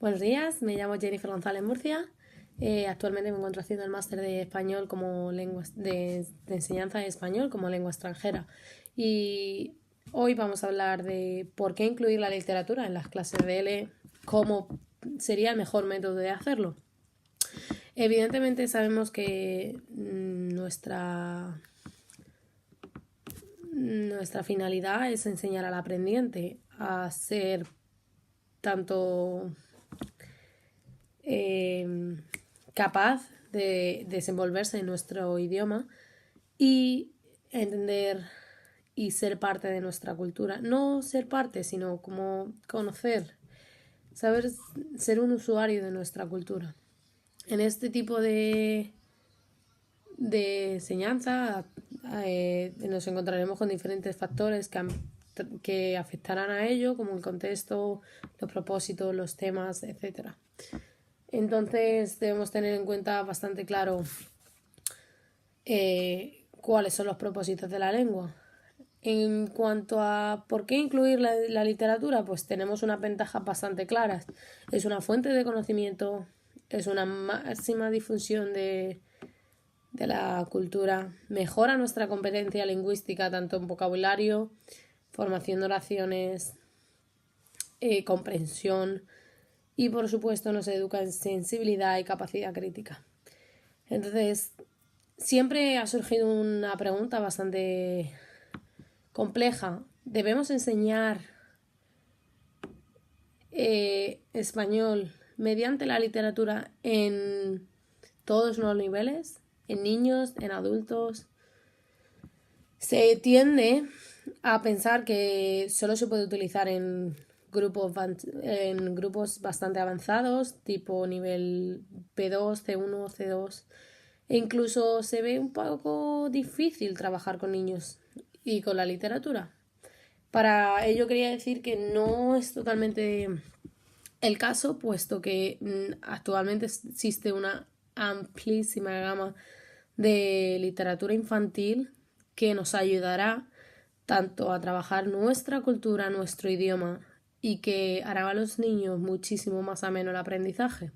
Buenos días, me llamo Jennifer González Murcia. Actualmente me encuentro haciendo el máster de español como lengua de enseñanza de español como lengua extranjera. Y hoy vamos a hablar de por qué incluir la literatura en las clases de L, cómo sería el mejor método de hacerlo. Evidentemente sabemos que nuestra finalidad es enseñar al aprendiente a ser tanto capaz de desenvolverse en nuestro idioma y entender y ser parte de nuestra cultura. No ser parte, sino como conocer, saber ser un usuario de nuestra cultura. En este tipo de enseñanza nos encontraremos con diferentes factores que afectarán a ello, como el contexto, los propósitos, los temas, etc. Entonces debemos tener en cuenta bastante claro cuáles son los propósitos de la lengua. En cuanto a por qué incluir la literatura, pues tenemos unas ventajas bastante claras. Es una fuente de conocimiento, es una máxima difusión de la cultura, mejora nuestra competencia lingüística tanto en vocabulario, formación de oraciones, comprensión y por supuesto nos educa en sensibilidad y capacidad crítica. Entonces, siempre ha surgido una pregunta bastante compleja. ¿Debemos enseñar español mediante la literatura en todos los niveles? ¿En niños? ¿En adultos? Se tiende a pensar que solo se puede utilizar en grupos bastante avanzados, tipo nivel P2, C1, C2. E incluso se ve un poco difícil trabajar con niños y con la literatura. Para ello quería decir que no es totalmente el caso, puesto que actualmente existe una amplísima gama de literatura infantil que nos ayudará tanto a trabajar nuestra cultura, nuestro idioma, y que hará a los niños muchísimo más ameno el aprendizaje.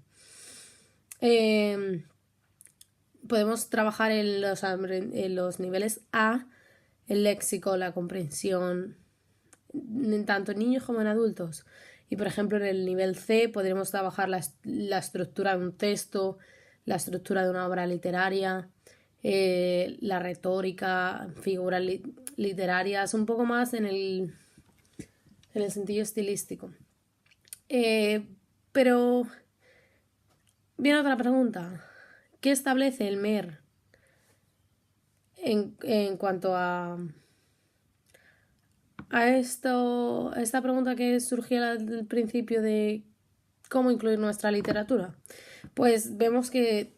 Podemos trabajar en los niveles A, el léxico, la comprensión, tanto en niños como en adultos. Y por ejemplo en el nivel C podremos trabajar la estructura de un texto, la estructura de una obra literaria, la retórica, figuras literarias, un poco más en el sentido estilístico. Pero viene otra pregunta. ¿Qué establece el MER en cuanto a esta pregunta que surgió al principio de cómo incluir nuestra literatura? Pues vemos que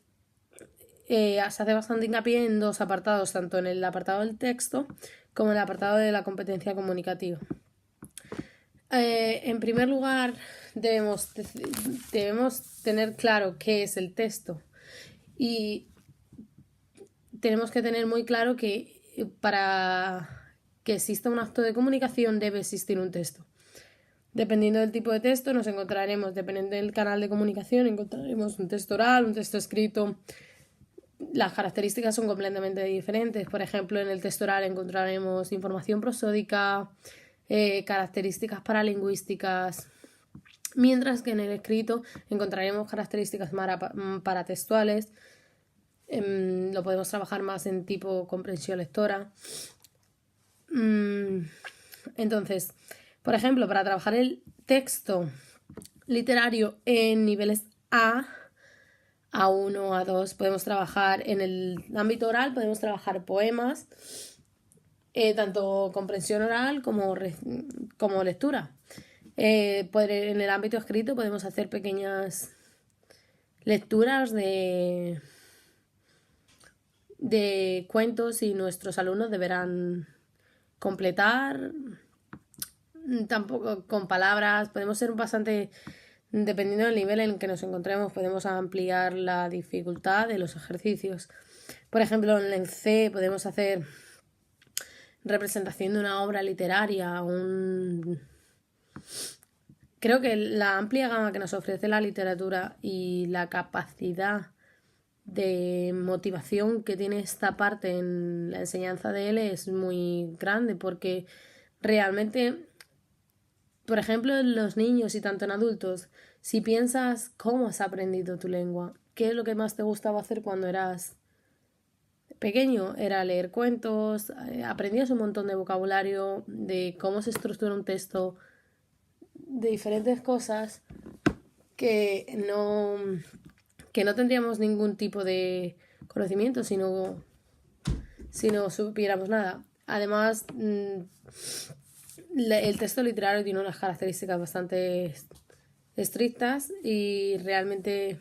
se hace bastante hincapié en dos apartados, tanto en el apartado del texto como en el apartado de la competencia comunicativa. En primer lugar, debemos tener claro qué es el texto y tenemos que tener muy claro que para que exista un acto de comunicación debe existir un texto. Dependiendo del tipo de texto nos encontraremos, dependiendo del canal de comunicación, encontraremos un texto oral, un texto escrito. Las características son completamente diferentes. Por ejemplo, en el texto oral encontraremos información prosódica, características paralingüísticas, mientras que en el escrito encontraremos características paratextuales. Lo podemos trabajar más en tipo comprensión lectora. Entonces, por ejemplo, para trabajar el texto literario en niveles A1, A2, podemos trabajar en el ámbito oral, podemos trabajar poemas, tanto comprensión oral como lectura. En el ámbito escrito podemos hacer pequeñas lecturas de cuentos y nuestros alumnos deberán completar, tampoco con palabras. Podemos ser bastante, dependiendo del nivel en el que nos encontremos, podemos ampliar la dificultad de los ejercicios. Por ejemplo, en el C podemos hacer representación de una obra literaria, creo que la amplia gama que nos ofrece la literatura y la capacidad de motivación que tiene esta parte en la enseñanza de él es muy grande, porque realmente, por ejemplo, en los niños y tanto en adultos, si piensas cómo has aprendido tu lengua, qué es lo que más te gustaba hacer cuando eras pequeño, era leer cuentos, aprendías un montón de vocabulario, de cómo se estructura un texto, de diferentes cosas que no tendríamos ningún tipo de conocimiento si no supiéramos nada. Además, el texto literario tiene unas características bastante estrictas y realmente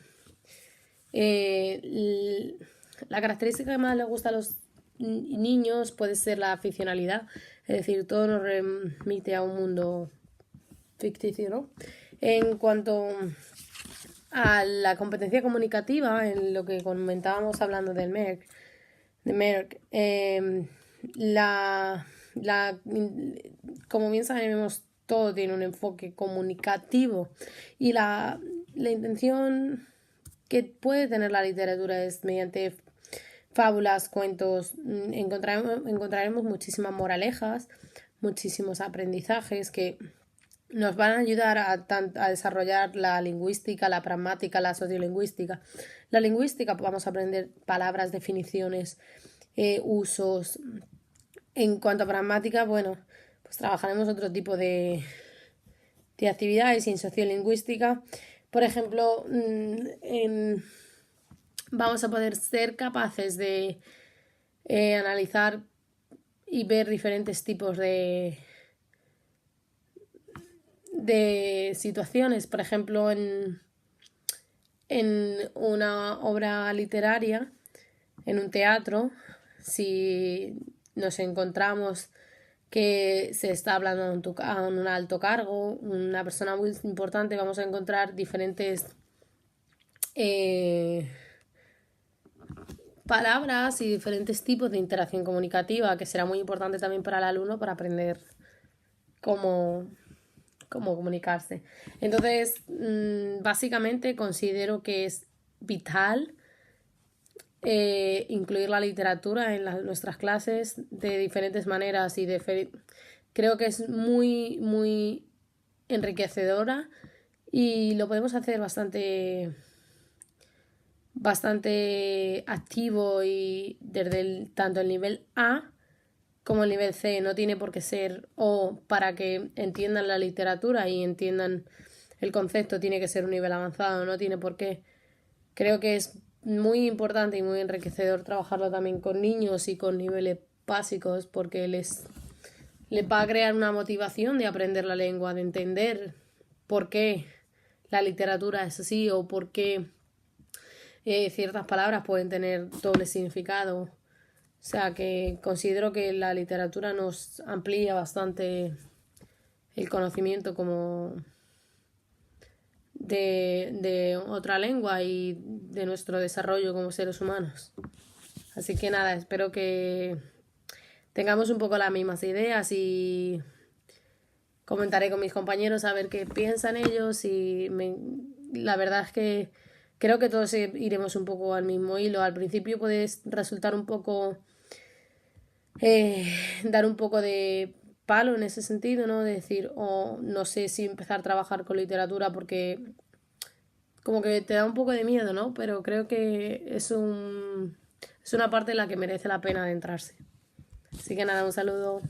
la característica que más les gusta a los niños puede ser la ficcionalidad, es decir, todo nos remite a un mundo ficticio, ¿no? En cuanto a la competencia comunicativa, en lo que comentábamos hablando del Merck, como bien sabemos, todo tiene un enfoque comunicativo y la intención que puede tener la literatura es mediante fábulas, cuentos, encontraremos muchísimas moralejas, muchísimos aprendizajes que nos van a ayudar a desarrollar la lingüística, la pragmática, la sociolingüística. La lingüística, vamos a aprender palabras, definiciones, usos. En cuanto a pragmática, bueno, pues trabajaremos otro tipo de actividades. Y en sociolingüística, por ejemplo, vamos a poder ser capaces de analizar y ver diferentes tipos de situaciones. Por ejemplo, en una obra literaria, en un teatro, si nos encontramos que se está hablando a un alto cargo, una persona muy importante, vamos a encontrar diferentes palabras y diferentes tipos de interacción comunicativa, que será muy importante también para el alumno para aprender cómo comunicarse. Entonces, básicamente considero que es vital incluir la literatura en nuestras clases de diferentes maneras y creo que es muy, muy enriquecedora y lo podemos hacer bastante activo y desde tanto el nivel A como el nivel C. No tiene por qué ser O para que entiendan la literatura y entiendan el concepto, tiene que ser un nivel avanzado, no tiene por qué. Creo que es muy importante y muy enriquecedor trabajarlo también con niños y con niveles básicos porque les va a crear una motivación de aprender la lengua, de entender por qué la literatura es así o por qué ciertas palabras pueden tener doble significado. O sea, que considero que la literatura nos amplía bastante el conocimiento como de otra lengua y de nuestro desarrollo como seres humanos. Así que nada, espero que tengamos un poco las mismas ideas y comentaré con mis compañeros a ver qué piensan ellos y la verdad es que creo que todos iremos un poco al mismo hilo. Al principio puede resultar un poco dar un poco de palo en ese sentido, ¿no? De decir, no sé si empezar a trabajar con literatura porque como que te da un poco de miedo, ¿no? Pero creo que es una parte en la que merece la pena adentrarse. Así que nada, un saludo.